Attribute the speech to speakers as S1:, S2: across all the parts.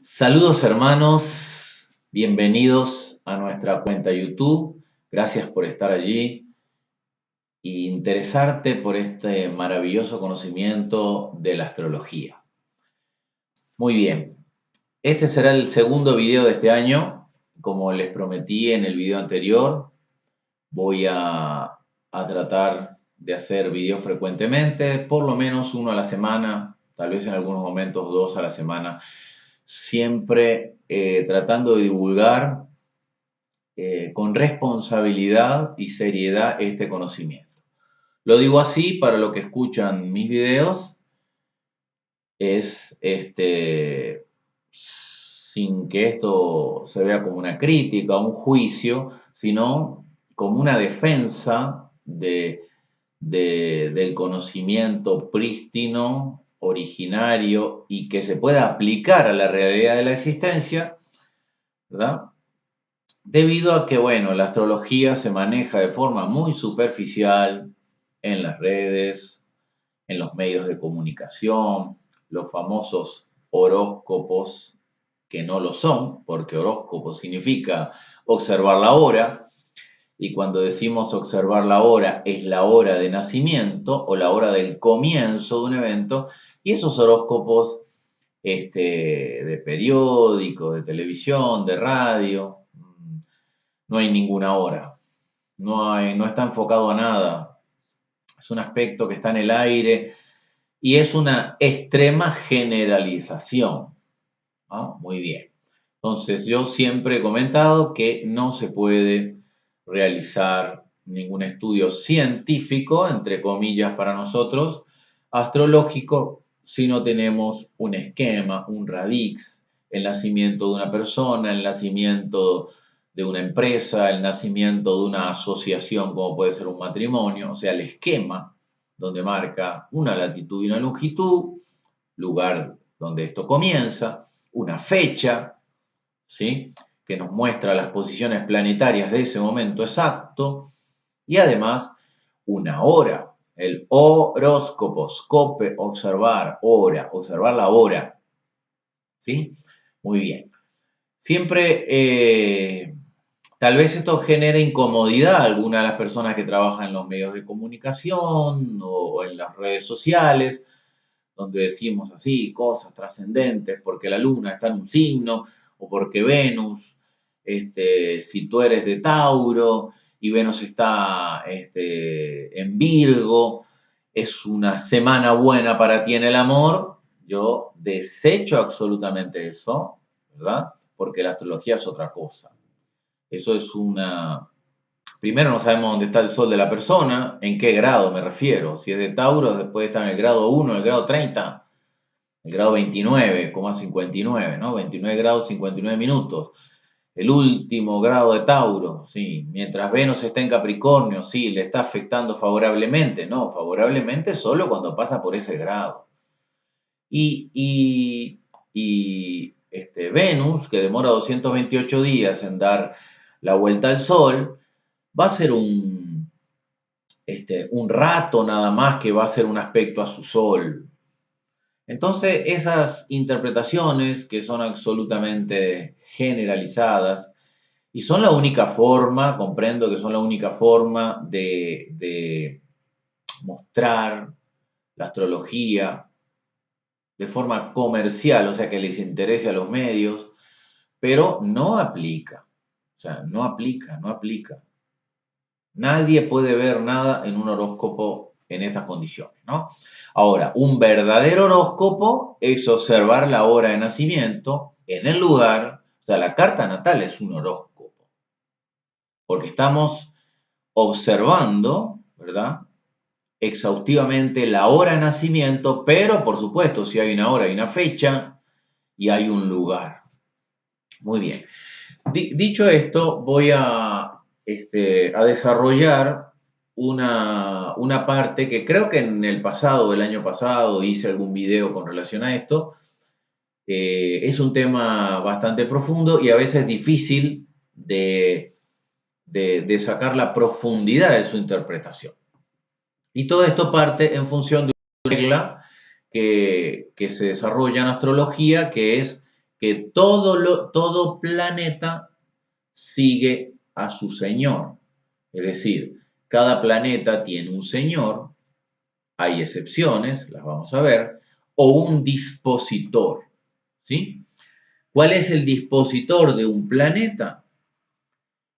S1: Saludos hermanos, bienvenidos a nuestra cuenta YouTube. Gracias por estar allí e interesarte por este maravilloso conocimiento de la astrología. Muy bien, este será el segundo video de este año. Como les prometí en el video anterior, voy a tratar de hacer videos frecuentemente, por lo menos uno a la semana, tal vez en algunos momentos dos a la semana, siempre tratando de divulgar con responsabilidad y seriedad este conocimiento. Lo digo así para los que escuchan mis videos, es sin que esto se vea como una crítica o un juicio, sino como una defensa del conocimiento prístino, originario y que se pueda aplicar a la realidad de la existencia, ¿verdad? Debido a que, bueno, la astrología se maneja de forma muy superficial en las redes, en los medios de comunicación, los famosos horóscopos, que no lo son, porque horóscopo significa observar la hora, y cuando decimos observar la hora es la hora de nacimiento o la hora del comienzo de un evento, y esos horóscopos de periódico, de televisión, de radio, no hay ninguna hora, no está enfocado a nada, es un aspecto que está en el aire y es una extrema generalización. ¿No? Muy bien. Entonces, yo siempre he comentado que no se puede realizar ningún estudio científico, entre comillas para nosotros, astrológico, si no tenemos un esquema, un radix, el nacimiento de una persona, el nacimiento de una empresa, el nacimiento de una asociación como puede ser un matrimonio, o sea, el esquema donde marca una latitud y una longitud, lugar donde esto comienza, una fecha, ¿sí? Que nos muestra las posiciones planetarias de ese momento exacto, y además una hora, el horóscopo, scope, observar, hora, observar la hora, ¿sí? Muy bien. Siempre, tal vez esto genere incomodidad a algunas de las personas que trabajan en los medios de comunicación o en las redes sociales, donde decimos así cosas trascendentes, porque la luna está en un signo, o porque Venus, si tú eres de Tauro y Venus está en Virgo, es una semana buena para ti en el amor. Yo desecho absolutamente eso, ¿verdad? Porque la astrología es otra cosa. Eso es una... Primero no sabemos dónde está el sol de la persona, en qué grado me refiero. Si es de Tauro, puede estar en el grado 1, el grado 30, el grado 29,59, ¿no? 29 grados 59 minutos. El último grado de Tauro, sí. Mientras Venus está en Capricornio, sí, le está afectando favorablemente. No, favorablemente solo cuando pasa por ese grado. Venus, que demora 228 días en dar la vuelta al Sol, va a ser un rato nada más que va a hacer un aspecto a su Sol. Entonces, esas interpretaciones que son absolutamente generalizadas y son la única forma, comprendo que son la única forma de mostrar la astrología de forma comercial, o sea, que les interese a los medios, pero no aplica. O sea, no aplica, no aplica. Nadie puede ver nada en un horóscopo en estas condiciones, ¿no? Ahora, un verdadero horóscopo es observar la hora de nacimiento en el lugar, o sea, la carta natal es un horóscopo, porque estamos observando, ¿verdad? Exhaustivamente la hora de nacimiento, pero por supuesto, si hay una hora, hay una fecha y hay un lugar. Muy bien. Dicho esto, voy a desarrollar una parte que creo que en el pasado, el año pasado, hice algún video con relación a esto. Es un tema bastante profundo y a veces difícil de sacar la profundidad de su interpretación. Y todo esto parte en función de una regla que se desarrolla en astrología, que es que todo planeta sigue a su señor. Es decir, cada planeta tiene un señor, hay excepciones, las vamos a ver, o un dispositor, ¿sí? ¿Cuál es el dispositor de un planeta?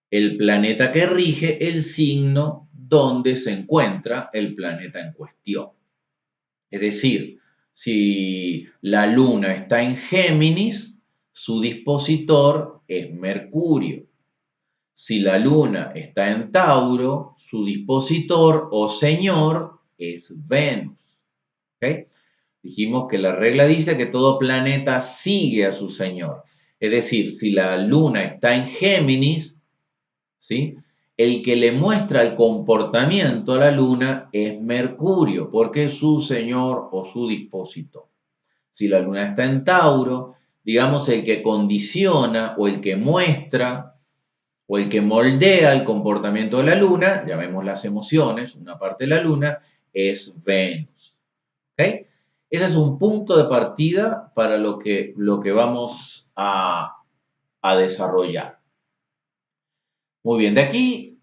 S1: El planeta que rige el signo donde se encuentra el planeta en cuestión. Es decir, si la luna está en Géminis, su dispositor es Mercurio. Si la luna está en Tauro, su dispositor o señor es Venus. ¿Okay? Dijimos que la regla dice que todo planeta sigue a su señor. Es decir, si la luna está en Géminis, ¿sí? El que le muestra el comportamiento a la luna es Mercurio, porque es su señor o su dispositor. Si la luna está en Tauro, digamos el que condiciona o el que muestra o el que moldea el comportamiento de la luna, llamemos las emociones, una parte de la luna, es Venus. ¿Okay? Ese es un punto de partida para lo que vamos a desarrollar. Muy bien, de aquí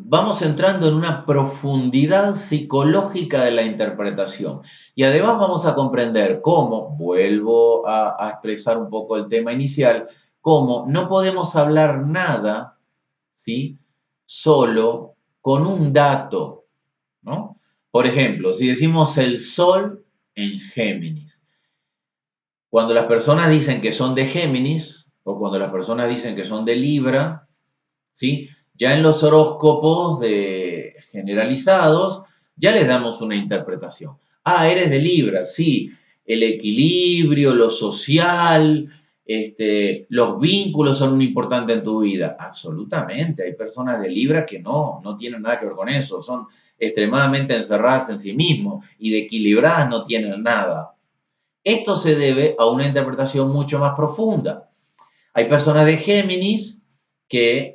S1: vamos entrando en una profundidad psicológica de la interpretación y además vamos a comprender cómo, vuelvo a expresar un poco el tema inicial, cómo no podemos hablar nada, ¿sí? Solo con un dato, ¿no? Por ejemplo, si decimos el Sol en Géminis, cuando las personas dicen que son de Géminis o cuando las personas dicen que son de Libra, ¿sí? Ya en los horóscopos generalizados, ya les damos una interpretación. Ah, eres de Libra, sí. El equilibrio, lo social, los vínculos son muy importantes en tu vida. Absolutamente. Hay personas de Libra que no tienen nada que ver con eso. Son extremadamente encerradas en sí mismos y de equilibradas no tienen nada. Esto se debe a una interpretación mucho más profunda. Hay personas de Géminis que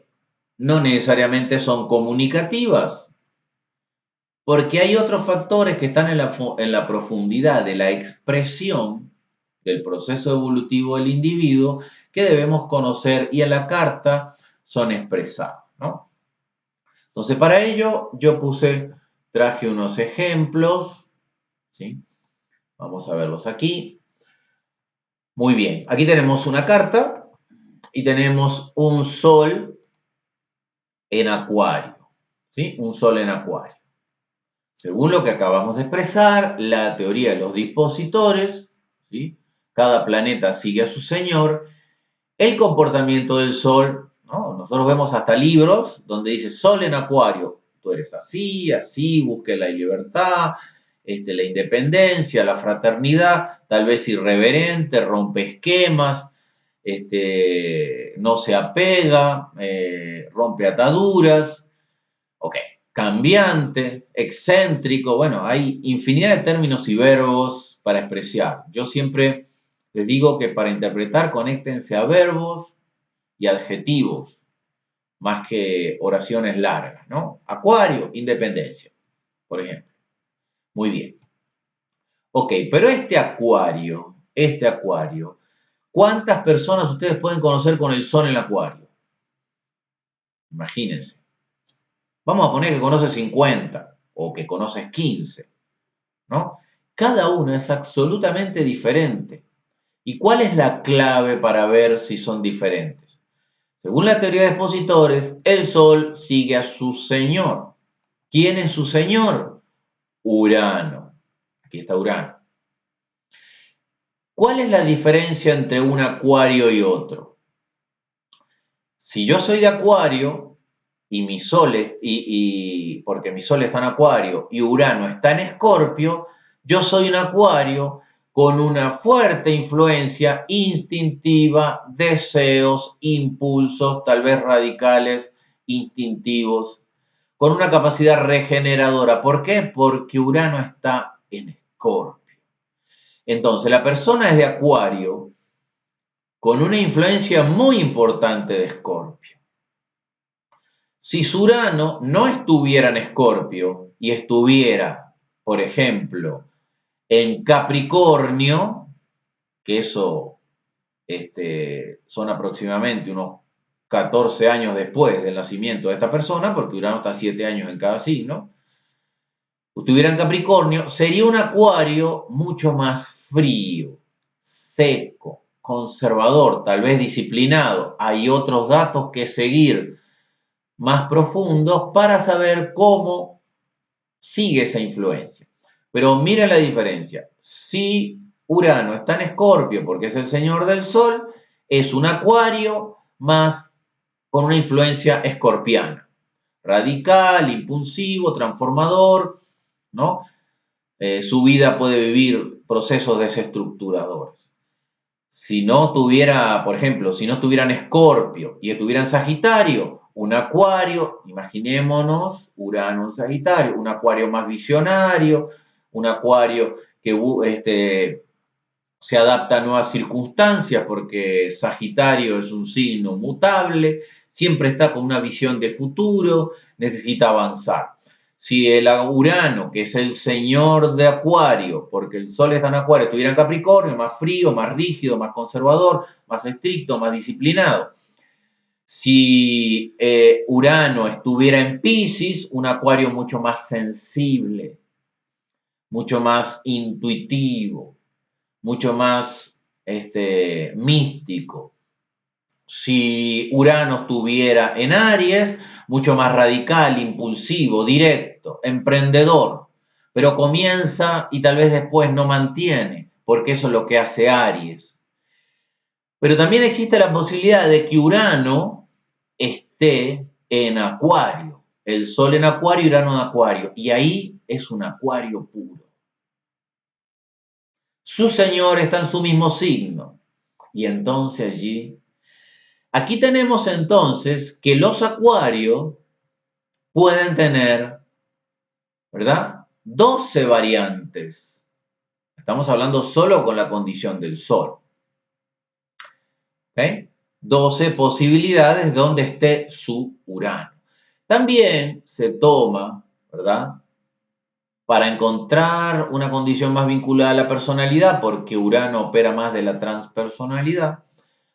S1: no necesariamente son comunicativas, porque hay otros factores que están en la profundidad de la expresión del proceso evolutivo del individuo que debemos conocer y en la carta son expresados, ¿no? Entonces, para ello yo traje unos ejemplos, ¿sí? Vamos a verlos aquí. Muy bien, aquí tenemos una carta y tenemos un sol en Acuario, ¿sí? Un sol en Acuario. Según lo que acabamos de expresar, la teoría de los dispositores, ¿sí? Cada planeta sigue a su señor, el comportamiento del Sol, ¿no? Nosotros vemos hasta libros donde dice Sol en Acuario, tú eres así, así, busque la libertad, la independencia, la fraternidad, tal vez irreverente, rompe esquemas, no se apega, rompe ataduras, ok, cambiante, excéntrico, bueno, hay infinidad de términos y verbos para expresar. Yo siempre les digo que para interpretar conéctense a verbos y adjetivos, más que oraciones largas, ¿no? Acuario, independencia, por ejemplo. Muy bien. Ok, pero este acuario, ¿cuántas personas ustedes pueden conocer con el sol en el acuario? Imagínense. Vamos a poner que conoces 50 o que conoces 15, ¿no? Cada uno es absolutamente diferente. ¿Y cuál es la clave para ver si son diferentes? Según la teoría de expositores, el Sol sigue a su señor. ¿Quién es su señor? Urano. Aquí está Urano. ¿Cuál es la diferencia entre un acuario y otro? Si yo soy de acuario y mi Sol porque mi Sol está en acuario y Urano está en Escorpio, yo soy un acuario con una fuerte influencia instintiva, deseos, impulsos, tal vez radicales, instintivos, con una capacidad regeneradora. ¿Por qué? Porque Urano está en Escorpio. Entonces, la persona es de Acuario con una influencia muy importante de Escorpio. Si su Urano no estuviera en Escorpio y estuviera, por ejemplo, en Capricornio, que eso son aproximadamente unos 14 años después del nacimiento de esta persona, porque Urano está 7 años en cada signo, estuviera en Capricornio, sería un acuario mucho más frío, seco, conservador, tal vez disciplinado. Hay otros datos que seguir más profundos para saber cómo sigue esa influencia. Pero mira la diferencia. Si Urano está en Escorpio, porque es el señor del Sol, es un acuario más con una influencia escorpiana. Radical, impulsivo, transformador, ¿no? Su vida puede vivir procesos desestructuradores. Si no tuviera, por ejemplo, si no tuvieran Escorpio y estuvieran Sagitario, un Acuario, imaginémonos Urano en Sagitario, un Acuario más visionario, un Acuario que se adapta a nuevas circunstancias porque Sagitario es un signo mutable, siempre está con una visión de futuro, necesita avanzar. Si el Urano, que es el señor de Acuario, porque el Sol está en Acuario, estuviera en Capricornio, más frío, más rígido, más conservador, más estricto, más disciplinado. Si Urano estuviera en Piscis, un Acuario mucho más sensible, mucho más intuitivo, mucho más místico. Si Urano estuviera en Aries, mucho más radical, impulsivo, directo, emprendedor, pero comienza y tal vez después no mantiene, porque eso es lo que hace Aries. Pero también existe la posibilidad de que Urano esté en Acuario, el Sol en Acuario, Urano en Acuario, y ahí es un Acuario puro. Su señor está en su mismo signo, y entonces aquí tenemos entonces que los acuarios pueden tener, ¿verdad? 12 variantes. Estamos hablando solo con la condición del Sol. ¿Ok? 12 posibilidades donde esté su Urano. También se toma, ¿verdad? Para encontrar una condición más vinculada a la personalidad, porque Urano opera más de la transpersonalidad,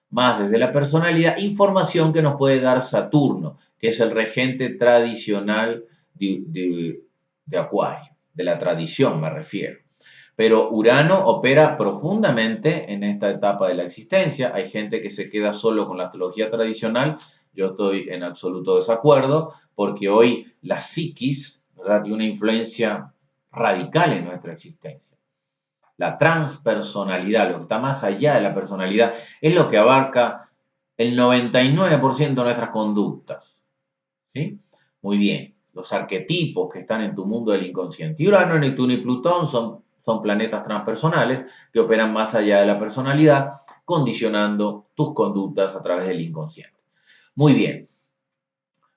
S1: más desde la personalidad, información que nos puede dar Saturno, que es el regente tradicional de Acuario, de la tradición me refiero. Pero Urano opera profundamente en esta etapa de la existencia. Hay gente que se queda solo con la astrología tradicional. Yo estoy en absoluto desacuerdo, porque hoy la psiquis, ¿verdad?, tiene una influencia radical en nuestra existencia. La transpersonalidad, lo que está más allá de la personalidad, es lo que abarca el 99% de nuestras conductas. ¿Sí? Muy bien. Los arquetipos que están en tu mundo del inconsciente. Y Urano, Neptuno y Plutón son planetas transpersonales que operan más allá de la personalidad, condicionando tus conductas a través del inconsciente. Muy bien.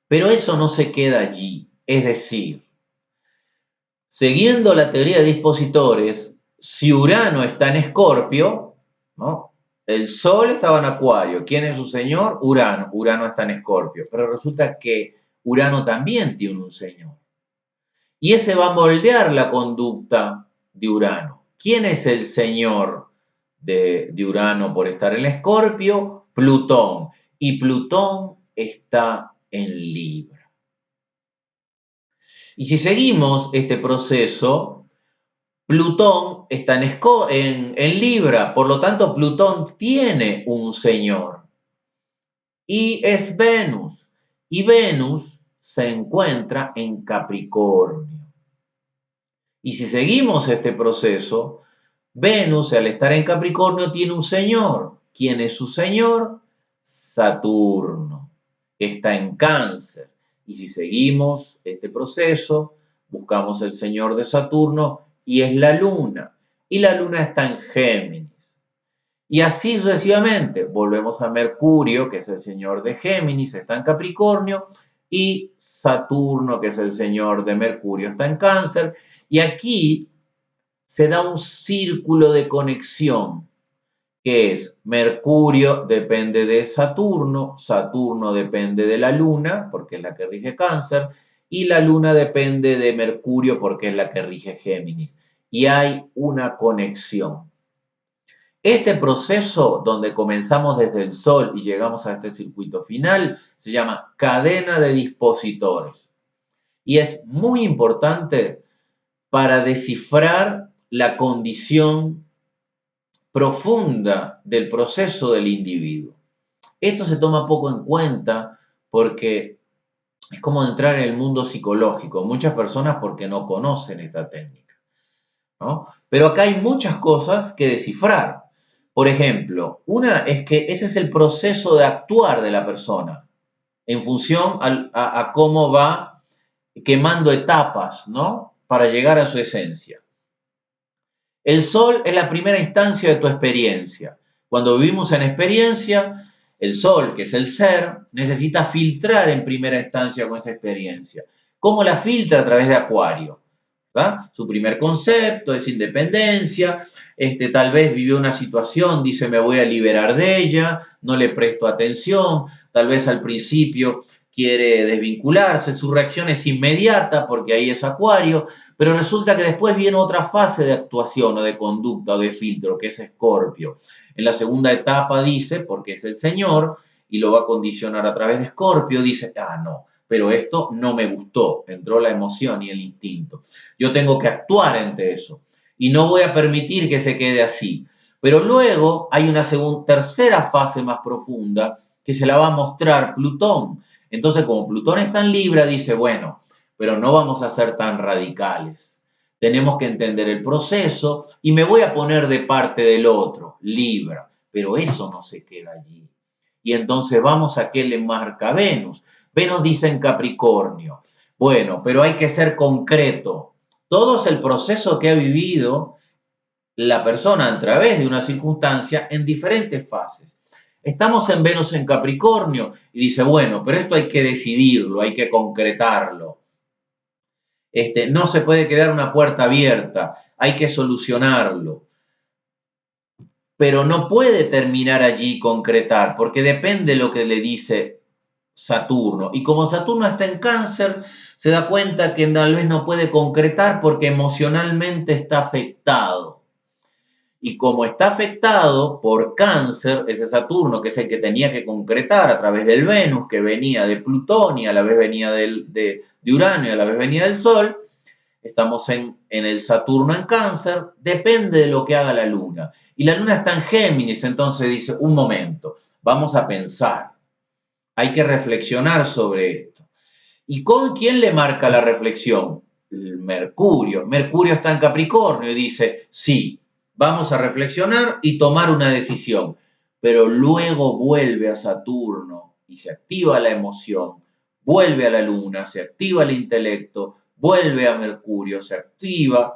S1: Pero eso no se queda allí. Es decir, siguiendo la teoría de dispositores, si Urano está en Escorpio, ¿no?, el Sol estaba en Acuario. ¿Quién es su señor? Urano. Urano está en Escorpio. Pero resulta que Urano también tiene un señor. Y ese va a moldear la conducta de Urano. ¿Quién es el señor de Urano por estar en Escorpio? Plutón. Y Plutón está en Libra. Y si seguimos este proceso, Plutón está en Libra, por lo tanto Plutón tiene un señor y es Venus. Y Venus se encuentra en Capricornio. Y si seguimos este proceso, Venus al estar en Capricornio tiene un señor. ¿Quién es su señor? Saturno. Está en Cáncer. Y si seguimos este proceso, buscamos el señor de Saturno y es la Luna. Y la Luna está en Géminis. Y así sucesivamente. Volvemos a Mercurio, que es el señor de Géminis, está en Capricornio. Y Saturno, que es el señor de Mercurio, está en Cáncer. Y aquí se da un círculo de conexión, que es Mercurio depende de Saturno, Saturno depende de la Luna, porque es la que rige Cáncer, y la Luna depende de Mercurio, porque es la que rige Géminis. Y hay una conexión. Este proceso donde comenzamos desde el Sol y llegamos a este circuito final se llama cadena de dispositores. Y es muy importante para descifrar la condición profunda del proceso del individuo. Esto se toma poco en cuenta porque es como entrar en el mundo psicológico. Muchas personas porque no conocen esta técnica, ¿no? Pero acá hay muchas cosas que descifrar. Por ejemplo, una es que ese es el proceso de actuar de la persona en función a cómo va quemando etapas, ¿no? Para llegar a su esencia. El sol es la primera instancia de tu experiencia. Cuando vivimos en experiencia, el sol, que es el ser, necesita filtrar en primera instancia con esa experiencia. ¿Cómo la filtra? A través de Acuario. ¿Va? Su primer concepto es independencia, tal vez vivió una situación, dice me voy a liberar de ella, no le presto atención, tal vez al principio quiere desvincularse, su reacción es inmediata porque ahí es Acuario, pero resulta que después viene otra fase de actuación o de conducta o de filtro, que es Escorpio. En la segunda etapa dice, porque es el Señor y lo va a condicionar a través de Escorpio, dice, no, pero esto no me gustó, entró la emoción y el instinto. Yo tengo que actuar ante eso y no voy a permitir que se quede así. Pero luego hay una tercera fase más profunda que se la va a mostrar Plutón. Entonces, como Plutón está en Libra, dice, bueno, pero no vamos a ser tan radicales. Tenemos que entender el proceso y me voy a poner de parte del otro, Libra, pero eso no se queda allí. Y entonces vamos a qué le marca Venus. Venus dice en Capricornio, bueno, pero hay que ser concreto. Todo es el proceso que ha vivido la persona a través de una circunstancia en diferentes fases. Estamos en Venus en Capricornio y dice, bueno, pero esto hay que decidirlo, hay que concretarlo. No se puede quedar una puerta abierta, hay que solucionarlo. Pero no puede terminar allí y concretar, porque depende de lo que le dice Saturno. Y como Saturno está en Cáncer, se da cuenta que tal vez no puede concretar porque emocionalmente está afectado. Y como está afectado por Cáncer, ese Saturno, que es el que tenía que concretar a través del Venus, que venía de Plutón y a la vez venía de Urano y a la vez venía del Sol, estamos en el Saturno en Cáncer, depende de lo que haga la Luna. Y la Luna está en Géminis, entonces dice, un momento, vamos a pensar, hay que reflexionar sobre esto. ¿Y con quién le marca la reflexión? Mercurio. Mercurio está en Capricornio y dice, sí, vamos a reflexionar y tomar una decisión. Pero luego vuelve a Saturno y se activa la emoción, vuelve a la Luna, se activa el intelecto, vuelve a Mercurio, se activa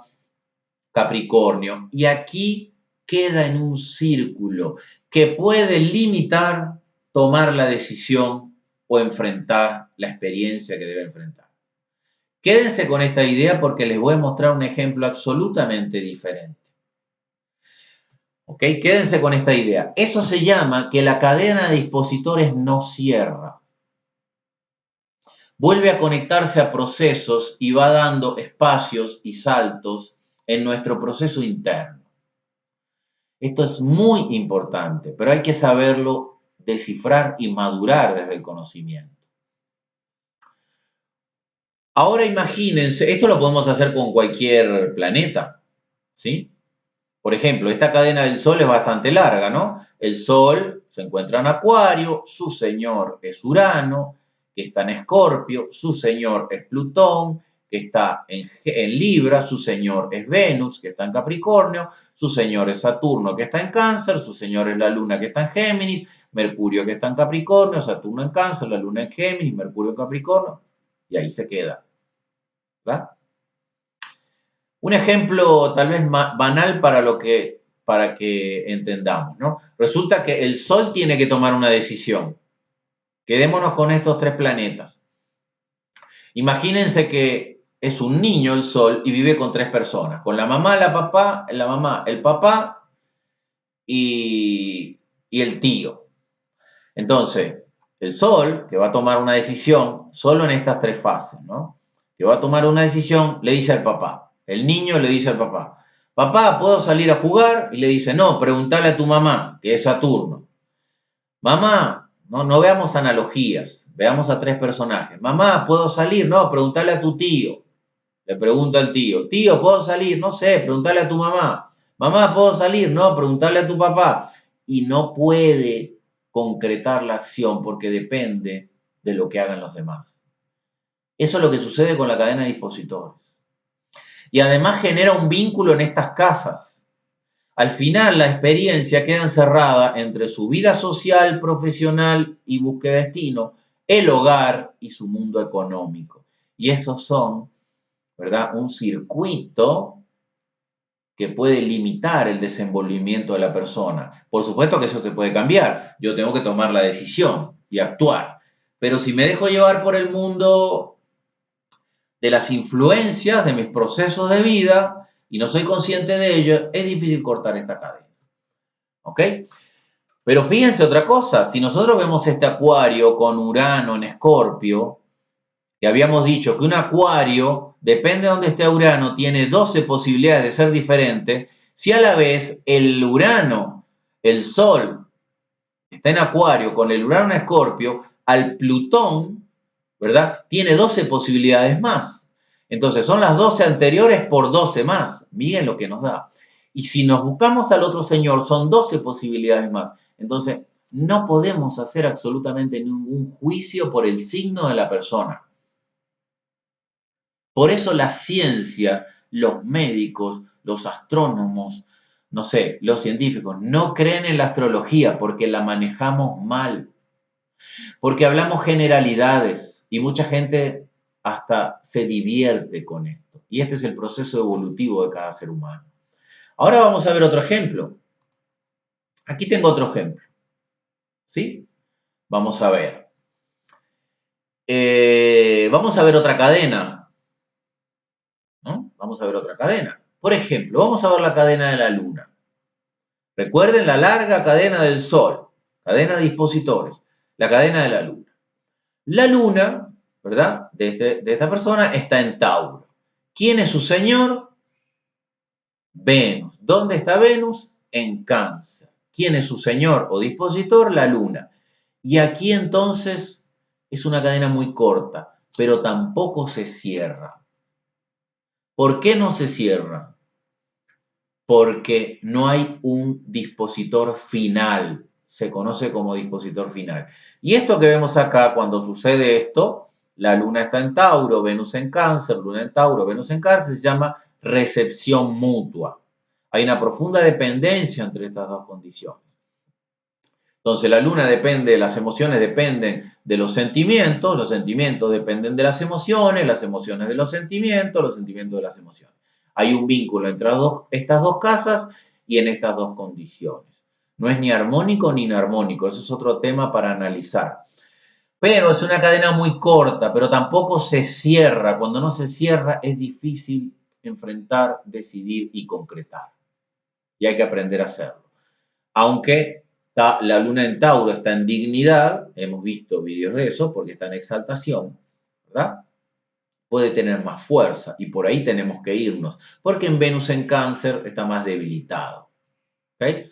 S1: Capricornio. Y aquí queda en un círculo que puede limitar tomar la decisión o enfrentar la experiencia que debe enfrentar. Quédense con esta idea porque les voy a mostrar un ejemplo absolutamente diferente. ¿Ok? Quédense con esta idea. Eso se llama que la cadena de dispositores no cierra. Vuelve a conectarse a procesos y va dando espacios y saltos en nuestro proceso interno. Esto es muy importante, pero hay que saberlo descifrar y madurar desde el conocimiento. Ahora imagínense, esto lo podemos hacer con cualquier planeta, ¿sí? Por ejemplo, esta cadena del Sol es bastante larga, ¿no? El Sol se encuentra en Acuario, su señor es Urano, que está en Escorpio, su señor es Plutón, que está en Libra, su señor es Venus, que está en Capricornio, su señor es Saturno, que está en Cáncer, su señor es la Luna, que está en Géminis, Mercurio, que está en Capricornio, Saturno en Cáncer, la Luna en Géminis, Mercurio en Capricornio, y ahí se queda, ¿verdad? Un ejemplo tal vez banal para que entendamos, ¿no? Resulta que el Sol tiene que tomar una decisión. Quedémonos con estos tres planetas. Imagínense que es un niño el Sol y vive con tres personas, con la mamá, el papá y el tío. Entonces, el Sol, que va a tomar una decisión solo en estas tres fases, ¿no? Que va a tomar una decisión, le dice al papá. El niño le dice al papá, Papá, ¿puedo salir a jugar? Y le dice, no, pregúntale a tu mamá, que es Saturno. Mamá, no veamos analogías, veamos a tres personajes. Mamá, ¿puedo salir? No, pregúntale a tu tío. Le pregunta al tío, tío, ¿puedo salir? No sé, pregúntale a tu mamá. Mamá, ¿puedo salir? No, pregúntale a tu papá. Y no puede concretar la acción porque depende de lo que hagan los demás. Eso es lo que sucede con la cadena de dispositores. Y además genera un vínculo en estas casas. Al final, la experiencia queda encerrada entre su vida social, profesional y búsqueda de destino, el hogar y su mundo económico. Y esos son, ¿verdad?, un circuito que puede limitar el desenvolvimiento de la persona. Por supuesto que eso se puede cambiar. Yo tengo que tomar la decisión y actuar. Pero si me dejo llevar por el mundo de las influencias de mis procesos de vida y no soy consciente de ello, es difícil cortar esta cadena. ¿Ok? Pero fíjense otra cosa, si nosotros vemos este acuario con Urano en Escorpio, que habíamos dicho que un acuario, depende de dónde esté Urano, tiene 12 posibilidades de ser diferente, si a la vez el Urano, el Sol, está en acuario con el Urano en Escorpio, al Plutón, ¿verdad? Tiene 12 posibilidades más. Entonces son las 12 anteriores por 12 más. Miren lo que nos da. Y si nos buscamos al otro señor, son 12 posibilidades más. Entonces, no podemos hacer absolutamente ningún juicio por el signo de la persona. Por eso la ciencia, los médicos, los astrónomos, no sé, los científicos, no creen en la astrología porque la manejamos mal, porque hablamos generalidades y mucha gente hasta se divierte con esto. Y este es el proceso evolutivo de cada ser humano. Ahora vamos a ver otro ejemplo. Aquí tengo otro ejemplo. ¿Sí? Vamos a ver. Vamos a ver otra cadena. ¿No? Vamos a ver otra cadena. Por ejemplo, vamos a ver la cadena de la Luna. Recuerden la larga cadena del Sol, cadena de dispositores, la cadena de la Luna. La Luna, ¿verdad? De esta persona está en Tauro. ¿Quién es su señor? Venus. ¿Dónde está Venus? En Cáncer. ¿Quién es su señor o dispositor? La Luna. Y aquí entonces es una cadena muy corta, pero tampoco se cierra. ¿Por qué no se cierra? Porque no hay un dispositor final. Se conoce como dispositor final. Y esto que vemos acá, cuando sucede esto, la Luna está en Tauro, Venus en Cáncer, Luna en Tauro, Venus en Cáncer, se llama recepción mutua. Hay una profunda dependencia entre estas dos condiciones. Entonces la Luna depende, las emociones dependen de los sentimientos dependen de las emociones de los sentimientos de las emociones. Hay un vínculo entre estas dos casas y en estas dos condiciones. No es ni armónico ni inarmónico, eso es otro tema para analizar. Pero es una cadena muy corta, pero tampoco se cierra. Cuando no se cierra es difícil enfrentar, decidir y concretar. Y hay que aprender a hacerlo. Aunque la Luna en Tauro está en dignidad, hemos visto vídeos de eso, porque está en exaltación, ¿verdad? Puede tener más fuerza y por ahí tenemos que irnos, porque en Venus en Cáncer está más debilitado. ¿Okay?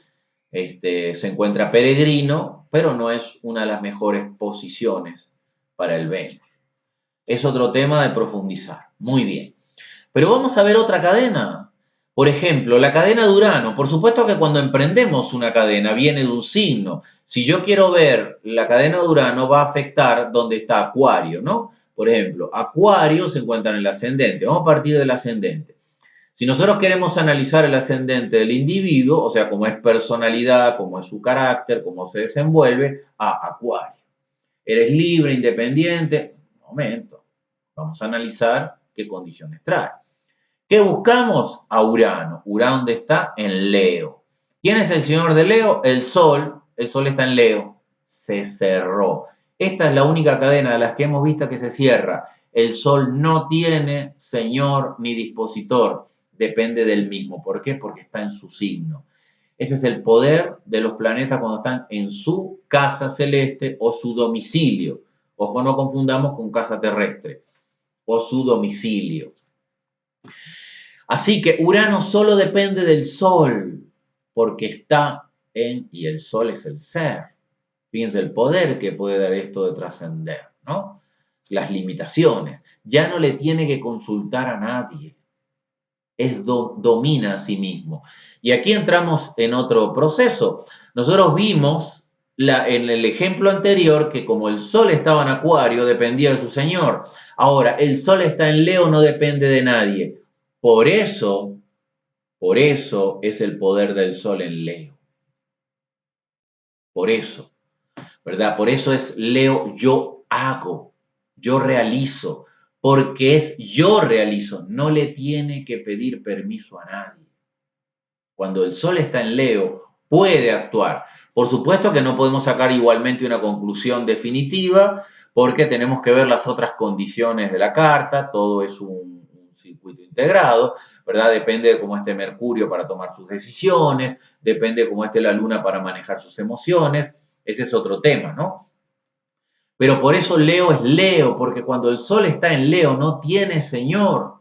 S1: Se encuentra peregrino, pero no es una de las mejores posiciones para el Venus. Es otro tema de profundizar. Muy bien. Pero vamos a ver otra cadena. Por ejemplo, la cadena de Urano. Por supuesto que cuando emprendemos una cadena viene de un signo. Si yo quiero ver la cadena de Urano va a afectar donde está Acuario, ¿no? Por ejemplo, Acuario se encuentra en el ascendente. Vamos a partir del ascendente. Si nosotros queremos analizar el ascendente del individuo, o sea, cómo es personalidad, cómo es su carácter, cómo se desenvuelve, Acuario. ¿Eres libre, independiente? Un momento. Vamos a analizar qué condiciones trae. ¿Qué buscamos? A Urano. ¿Urano dónde está? En Leo. ¿Quién es el señor de Leo? El Sol. El Sol está en Leo. Se cerró. Esta es la única cadena de las que hemos visto que se cierra. El Sol no tiene señor ni dispositor. Depende del mismo. ¿Por qué? Porque está en su signo. Ese es el poder de los planetas cuando están en su casa celeste o su domicilio. Ojo, no confundamos con casa terrestre. O su domicilio. Así que Urano solo depende del Sol, porque está y el Sol es el ser. Fíjense el poder que puede dar esto de trascender, ¿no? Las limitaciones. Ya no le tiene que consultar a nadie. Domina a sí mismo. Y aquí entramos en otro proceso. Nosotros vimos en el ejemplo anterior que como el Sol estaba en Acuario, dependía de su señor. Ahora, el Sol está en Leo, no depende de nadie. Por eso es el poder del Sol en Leo. Por eso, ¿verdad? Por eso es Leo, yo hago, yo realizo, porque es yo realizo, no le tiene que pedir permiso a nadie. Cuando el Sol está en Leo, puede actuar. Por supuesto que no podemos sacar igualmente una conclusión definitiva, porque tenemos que ver las otras condiciones de la carta, todo es un circuito integrado, ¿verdad? Depende de cómo esté Mercurio para tomar sus decisiones, depende de cómo esté la Luna para manejar sus emociones, ese es otro tema, ¿no? Pero por eso Leo es Leo, porque cuando el Sol está en Leo no tiene Señor,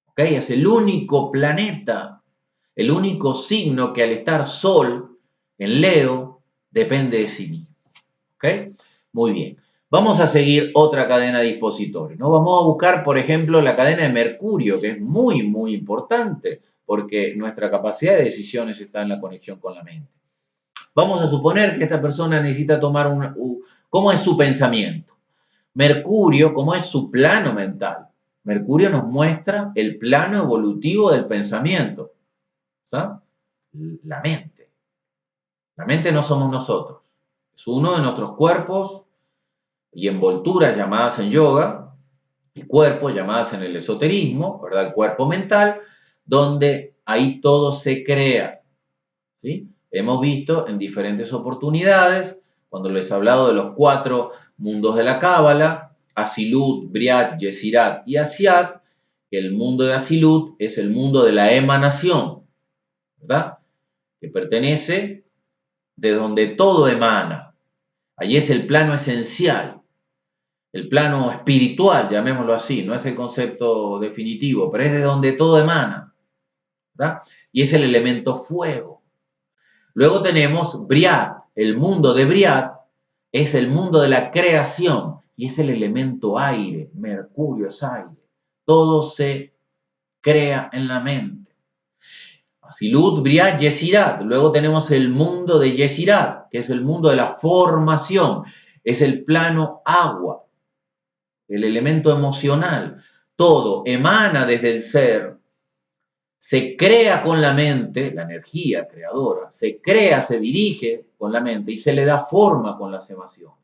S1: ¿ok? Es el único planeta, el único signo que al estar Sol en Leo depende de sí mismo. ¿Ok? Muy bien. Vamos a seguir otra cadena dispositoria, ¿no? Vamos a buscar, por ejemplo, la cadena de Mercurio, que es muy, muy importante, porque nuestra capacidad de decisiones está en la conexión con la mente. Vamos a suponer que esta persona necesita tomar ¿cómo es su pensamiento? Mercurio, ¿cómo es su plano mental? Mercurio nos muestra el plano evolutivo del pensamiento. ¿Está? La mente. La mente no somos nosotros. Es uno de nuestros cuerpos y envolturas llamadas en yoga y cuerpos llamadas en el esoterismo, ¿verdad? El cuerpo mental, donde ahí todo se crea. ¿Sí? Hemos visto en diferentes oportunidades, cuando les he hablado de los 4 mundos de la Cábala, Asilut, Briat, Yesirat y Asiat, que el mundo de Asilut es el mundo de la emanación, ¿verdad? Que pertenece de donde todo emana. Allí es el plano esencial, el plano espiritual, llamémoslo así, no es el concepto definitivo, pero es de donde todo emana, ¿verdad? Y es el elemento fuego. Luego tenemos Briat, el mundo de Briat es el mundo de la creación y es el elemento aire, Mercurio es aire. Todo se crea en la mente. Asilut, Briat, Yesirat. Luego tenemos el mundo de Yesirat, que es el mundo de la formación, es el plano agua, el elemento emocional. Todo emana desde el ser, se crea con la mente, la energía creadora, se crea, se dirige con la mente y se le da forma con las emociones.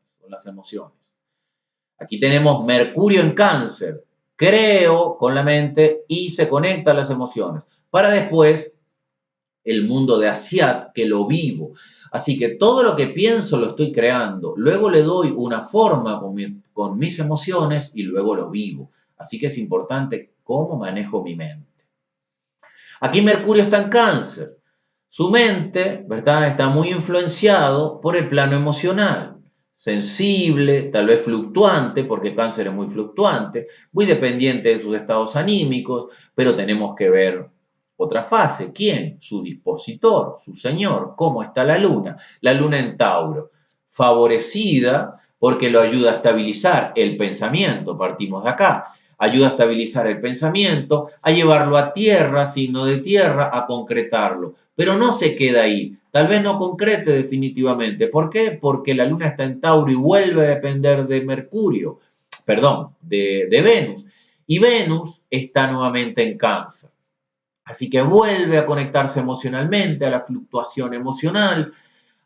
S1: Aquí tenemos Mercurio en Cáncer, creo con la mente y se conecta a las emociones. Para después el mundo de Asiat, que lo vivo. Así que todo lo que pienso lo estoy creando. Luego le doy una forma con mis emociones y luego lo vivo. Así que es importante cómo manejo mi mente. Aquí Mercurio está en Cáncer. Su mente, ¿verdad?, está muy influenciado por el plano emocional. Sensible, tal vez fluctuante, porque Cáncer es muy fluctuante, muy dependiente de sus estados anímicos, pero tenemos que ver otra fase. ¿Quién? Su dispositor, su señor. ¿Cómo está la luna? La luna en Tauro. Favorecida porque lo ayuda a estabilizar el pensamiento, partimos de acá. Ayuda a estabilizar el pensamiento, a llevarlo a tierra, signo de tierra, a concretarlo. Pero no se queda ahí. Tal vez no concrete definitivamente. ¿Por qué? Porque la luna está en Tauro y vuelve a depender de Mercurio, perdón, de Venus. Y Venus está nuevamente en Cáncer. Así que vuelve a conectarse emocionalmente, a la fluctuación emocional,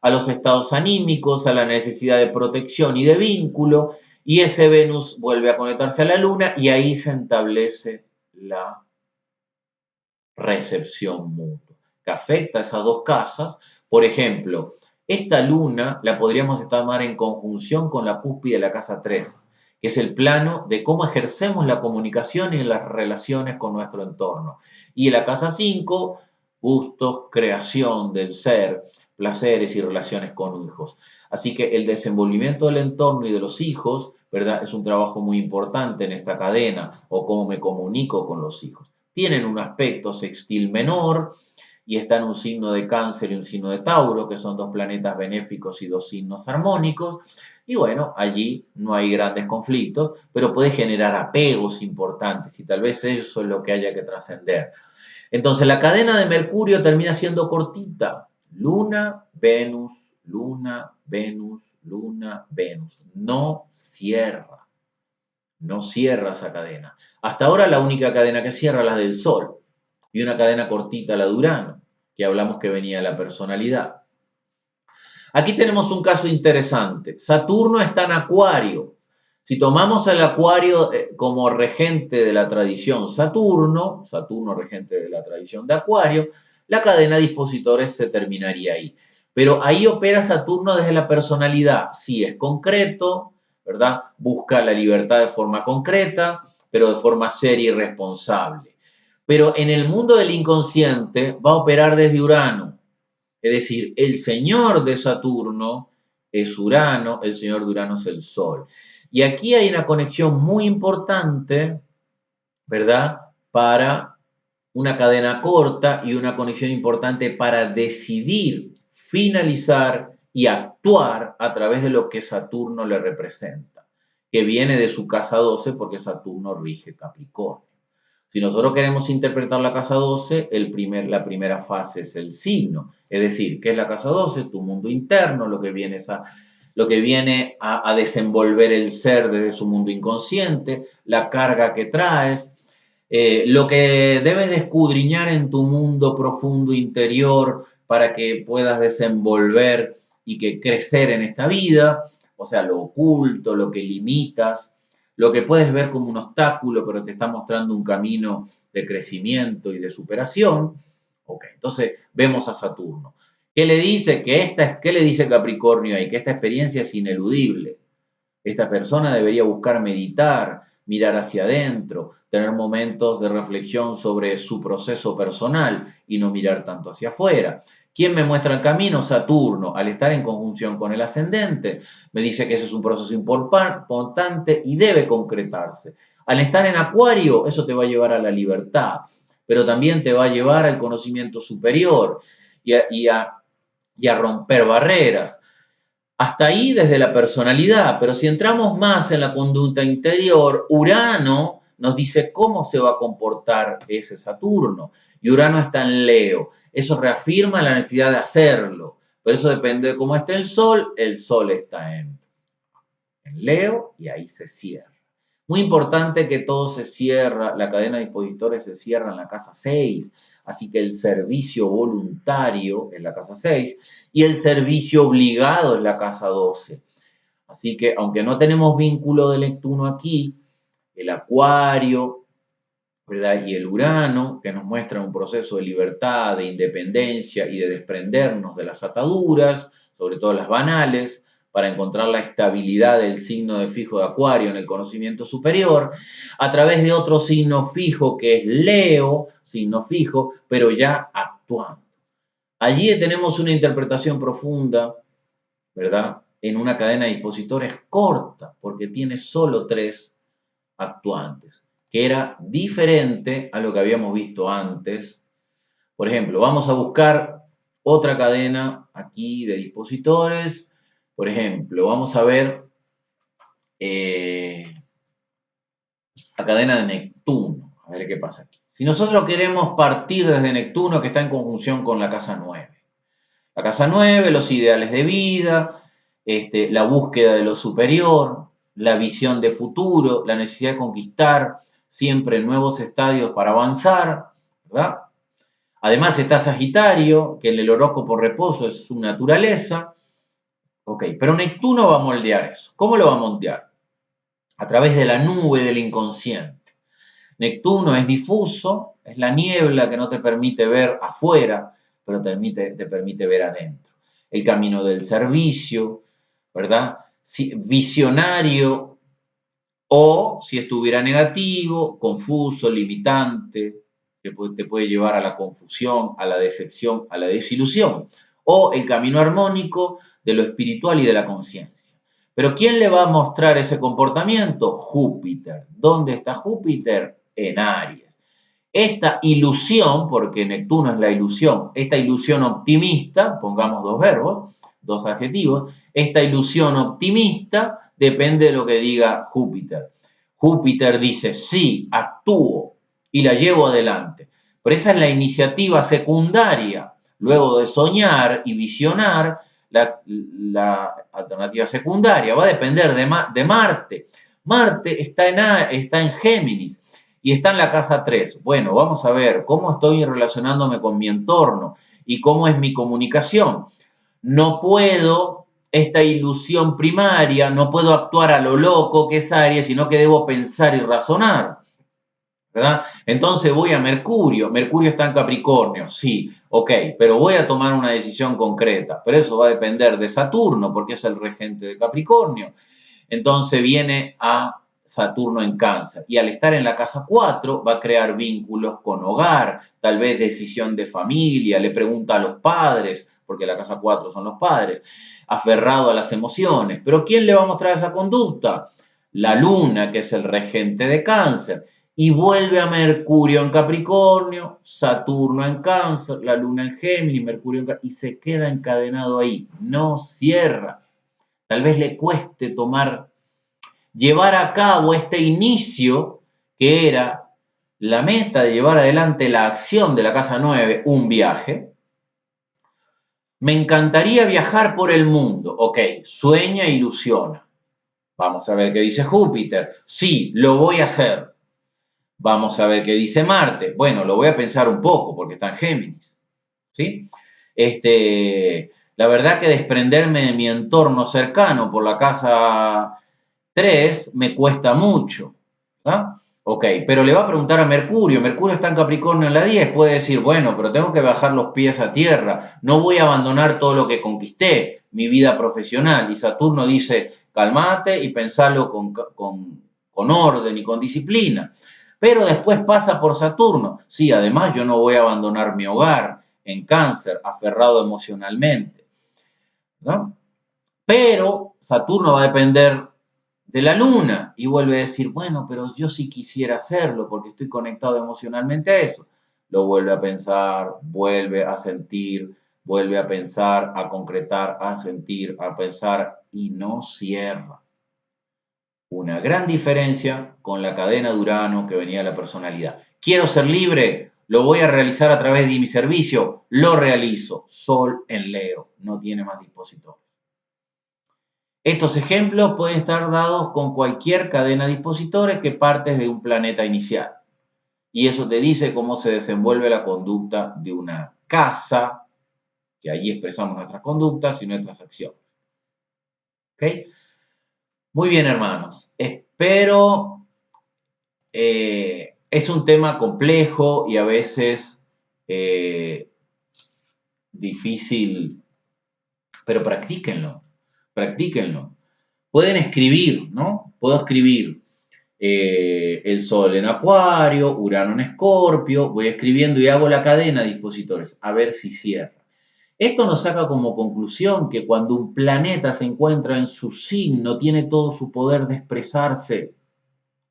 S1: a los estados anímicos, a la necesidad de protección y de vínculo, y ese Venus vuelve a conectarse a la Luna y ahí se establece la recepción mutua, que afecta a esas dos casas. Por ejemplo, esta Luna la podríamos tomar en conjunción con la cúspide de la casa 3, que es el plano de cómo ejercemos la comunicación y las relaciones con nuestro entorno. Y en la casa 5, gustos, creación del ser, placeres y relaciones con hijos. Así que el desenvolvimiento del entorno y de los hijos, ¿verdad?, es un trabajo muy importante en esta cadena, o cómo me comunico con los hijos. tienen un aspecto sextil menor y están un signo de Cáncer y un signo de Tauro, que son dos planetas benéficos y dos signos armónicos. Y bueno, allí no hay grandes conflictos, pero puede generar apegos importantes y tal vez eso es lo que haya que trascender. Entonces la cadena de Mercurio termina siendo cortita. Luna, Venus, Luna, Venus, Luna, Venus. No cierra. No cierra esa cadena. Hasta ahora la única cadena que cierra es la del Sol. Y una cadena cortita la de Urano, que hablamos que venía de la personalidad. Aquí tenemos un caso interesante. Saturno está en Acuario. Si tomamos el Acuario como regente de la tradición Saturno, Saturno regente de la tradición de Acuario, la cadena de dispositores se terminaría ahí. Pero ahí opera Saturno desde la personalidad. Sí, es concreto, ¿verdad? Busca la libertad de forma concreta, pero de forma seria y responsable. Pero en el mundo del inconsciente va a operar desde Urano. Es decir, el señor de Saturno es Urano, el señor de Urano es el Sol. Y aquí hay una conexión muy importante, ¿verdad? Para una cadena corta y una conexión importante para decidir, finalizar y actuar a través de lo que Saturno le representa, que viene de su casa 12 porque Saturno rige Capricornio. Si nosotros queremos interpretar la casa 12, la primera fase es el signo. Es decir, ¿qué es la casa 12? Tu mundo interno, lo que viene a desenvolver el ser desde su mundo inconsciente, la carga que traes, lo que debes de escudriñar en tu mundo profundo interior para que puedas desenvolver y que crecer en esta vida, o sea, lo oculto, lo que limitas, lo que puedes ver como un obstáculo, pero te está mostrando un camino de crecimiento y de superación. Ok, entonces vemos a Saturno. ¿Qué le dice? ¿Qué le dice Capricornio ahí? Que esta experiencia es ineludible. Esta persona debería buscar meditar, mirar hacia adentro, tener momentos de reflexión sobre su proceso personal y no mirar tanto hacia afuera. ¿Quién me muestra el camino? Saturno, al estar en conjunción con el ascendente, me dice que ese es un proceso importante y debe concretarse. Al estar en Acuario, eso te va a llevar a la libertad, pero también te va a llevar al conocimiento superior y a romper barreras. Hasta ahí desde la personalidad, pero si entramos más en la conducta interior, Urano nos dice cómo se va a comportar ese Saturno. Y Urano está en Leo. Eso reafirma la necesidad de hacerlo. Pero eso depende de cómo esté el Sol. El Sol está en Leo y ahí se cierra. Muy importante que todo se cierra, la cadena de dispositores se cierra en la casa 6, así que el servicio voluntario es la casa 6 y el servicio obligado es la casa 12. Así que aunque no tenemos vínculo de Neptuno aquí, el Acuario, ¿verdad? Y el Urano, que nos muestra un proceso de libertad, de independencia y de desprendernos de las ataduras, sobre todo las banales, para encontrar la estabilidad del signo de fijo de Acuario en el conocimiento superior, a través de otro signo fijo que es Leo, signo fijo, pero ya actuando. Allí tenemos una interpretación profunda, ¿verdad? En una cadena de dispositores corta, porque tiene solo 3 actuantes, que era diferente a lo que habíamos visto antes. Por ejemplo, vamos a buscar otra cadena aquí de dispositores. Por ejemplo, vamos a ver la cadena de Neptuno. A ver qué pasa aquí. Si nosotros queremos partir desde Neptuno, que está en conjunción con la casa 9. La casa 9, los ideales de vida, la búsqueda de lo superior, la visión de futuro, la necesidad de conquistar siempre nuevos estadios para avanzar, ¿verdad? Además está Sagitario, que en el horóscopo reposo es su naturaleza. Ok, pero Neptuno va a moldear eso. ¿Cómo lo va a moldear? A través de la nube del inconsciente. Neptuno es difuso, es la niebla que no te permite ver afuera, pero te permite ver adentro. El camino del servicio, ¿verdad? Visionario, o si estuviera negativo, confuso, limitante, que te puede llevar a la confusión, a la decepción, a la desilusión. O el camino armónico de lo espiritual y de la conciencia. Pero ¿quién le va a mostrar ese comportamiento? Júpiter. ¿Dónde está Júpiter? En Aries. esta ilusión, porque Neptuno es la ilusión, esta ilusión optimista, pongamos dos verbos, dos adjetivos, esta ilusión optimista depende de lo que diga Júpiter. Júpiter dice, sí, actúo y la llevo adelante. Pero esa es la iniciativa secundaria. Luego de soñar y visionar, la alternativa secundaria va a depender de Marte. Marte está en Géminis y está en la casa 3. Bueno, vamos a ver cómo estoy relacionándome con mi entorno y cómo es mi comunicación. No puedo, esta ilusión primaria, no puedo actuar a lo loco que es Aries, sino que debo pensar y razonar, ¿verdad? Entonces voy a Mercurio. Mercurio está en Capricornio, sí, ok, pero voy a tomar una decisión concreta. Pero eso va a depender de Saturno, porque es el regente de Capricornio. Entonces viene a Saturno en Cáncer. Y al estar en la casa 4 va a crear vínculos con hogar, tal vez decisión de familia, le pregunta a los padres, porque la casa 4 son los padres, aferrado a las emociones. Pero ¿quién le va a mostrar esa conducta? La Luna, que es el regente de Cáncer. Y vuelve a Mercurio en Capricornio, Saturno en Cáncer, la Luna en Géminis, Mercurio en Cáncer, y se queda encadenado ahí, no cierra. Tal vez le cueste llevar a cabo este inicio que era la meta de llevar adelante la acción de la casa 9, un viaje. Me encantaría viajar por el mundo. Ok, sueña e ilusiona. Vamos a ver qué dice Júpiter. Sí, lo voy a hacer. Vamos a ver qué dice Marte. Bueno, lo voy a pensar un poco porque está en Géminis. ¿Sí? La verdad que desprenderme de mi entorno cercano por la casa 3 me cuesta mucho. ¿Ah? Ok, pero le va a preguntar a Mercurio. Mercurio está en Capricornio en la 10. Puede decir, bueno, pero tengo que bajar los pies a tierra. No voy a abandonar todo lo que conquisté, mi vida profesional. Y Saturno dice, calmate y pensalo con orden y con disciplina. Pero después pasa por Saturno. Sí, además yo no voy a abandonar mi hogar en Cáncer, aferrado emocionalmente, ¿no? Pero Saturno va a depender de la Luna y vuelve a decir, bueno, pero yo sí quisiera hacerlo porque estoy conectado emocionalmente a eso. Lo vuelve a pensar, vuelve a sentir, vuelve a pensar, a concretar, a sentir, a pensar y no cierra. Una gran diferencia con la cadena de Urano que venía de la personalidad. Quiero ser libre, lo voy a realizar a través de mi servicio, lo realizo. Sol en Leo, no tiene más dispositores. Estos ejemplos pueden estar dados con cualquier cadena de dispositores que partes de un planeta inicial. Y eso te dice cómo se desenvuelve la conducta de una casa, que allí expresamos nuestras conductas y nuestras acciones. ¿Ok? Muy bien, hermanos. Espero es un tema complejo y a veces difícil, pero practíquenlo. Pueden escribir, ¿no? Puedo escribir el Sol en Acuario, Urano en Escorpio, voy escribiendo y hago la cadena de dispositores, a ver si cierra. Esto nos saca como conclusión que cuando un planeta se encuentra en su signo, tiene todo su poder de expresarse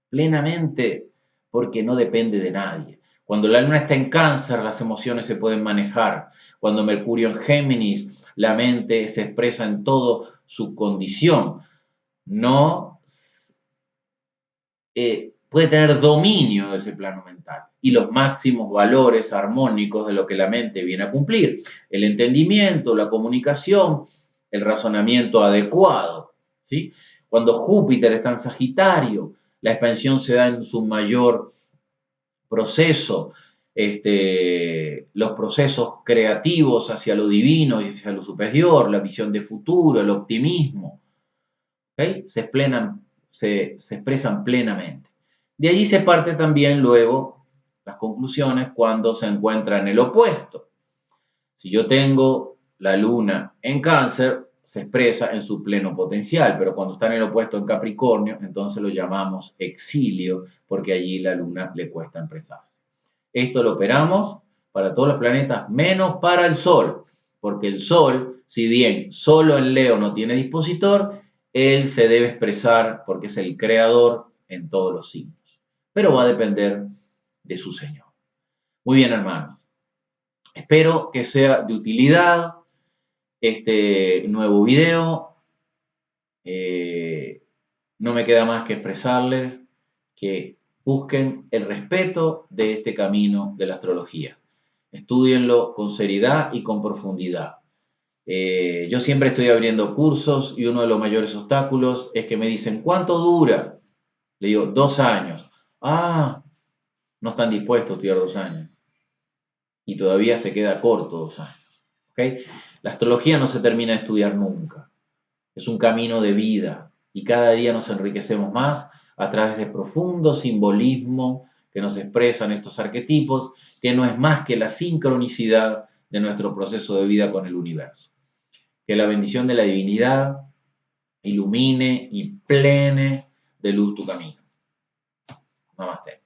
S1: plenamente porque no depende de nadie. Cuando la luna está en Cáncer, las emociones se pueden manejar. Cuando Mercurio en Géminis, la mente se expresa en todo su condición. No puede tener dominio de ese plano mental y los máximos valores armónicos de lo que la mente viene a cumplir. El entendimiento, la comunicación, el razonamiento adecuado. ¿Sí? Cuando Júpiter está en Sagitario, la expansión se da en su mayor proceso, los procesos creativos hacia lo divino y hacia lo superior, la visión de futuro, el optimismo, ¿okay? Se expresan plenamente. De allí se parte también luego las conclusiones cuando se encuentra en el opuesto. Si yo tengo la luna en Cáncer, se expresa en su pleno potencial, pero cuando está en el opuesto en Capricornio, entonces lo llamamos exilio, porque allí la luna le cuesta expresarse. Esto lo operamos para todos los planetas, menos para el Sol, porque el Sol, si bien solo en Leo no tiene dispositor, él se debe expresar porque es el creador en todos los signos, pero va a depender de su Señor. Muy bien, hermanos. Espero que sea de utilidad este nuevo video. No me queda más que expresarles que busquen el respeto de este camino de la astrología. Estúdienlo con seriedad y con profundidad. Yo siempre estoy abriendo cursos y uno de los mayores obstáculos es que me dicen, ¿cuánto dura? Le digo, 2 años. Ah, no están dispuestos a estudiar 2 años. Y todavía se queda corto 2 años. ¿Okay? La astrología no se termina de estudiar nunca. Es un camino de vida y cada día nos enriquecemos más a través de profundo simbolismo que nos expresan estos arquetipos, que no es más que la sincronicidad de nuestro proceso de vida con el universo. Que la bendición de la divinidad ilumine y plene de luz tu camino. Namaste.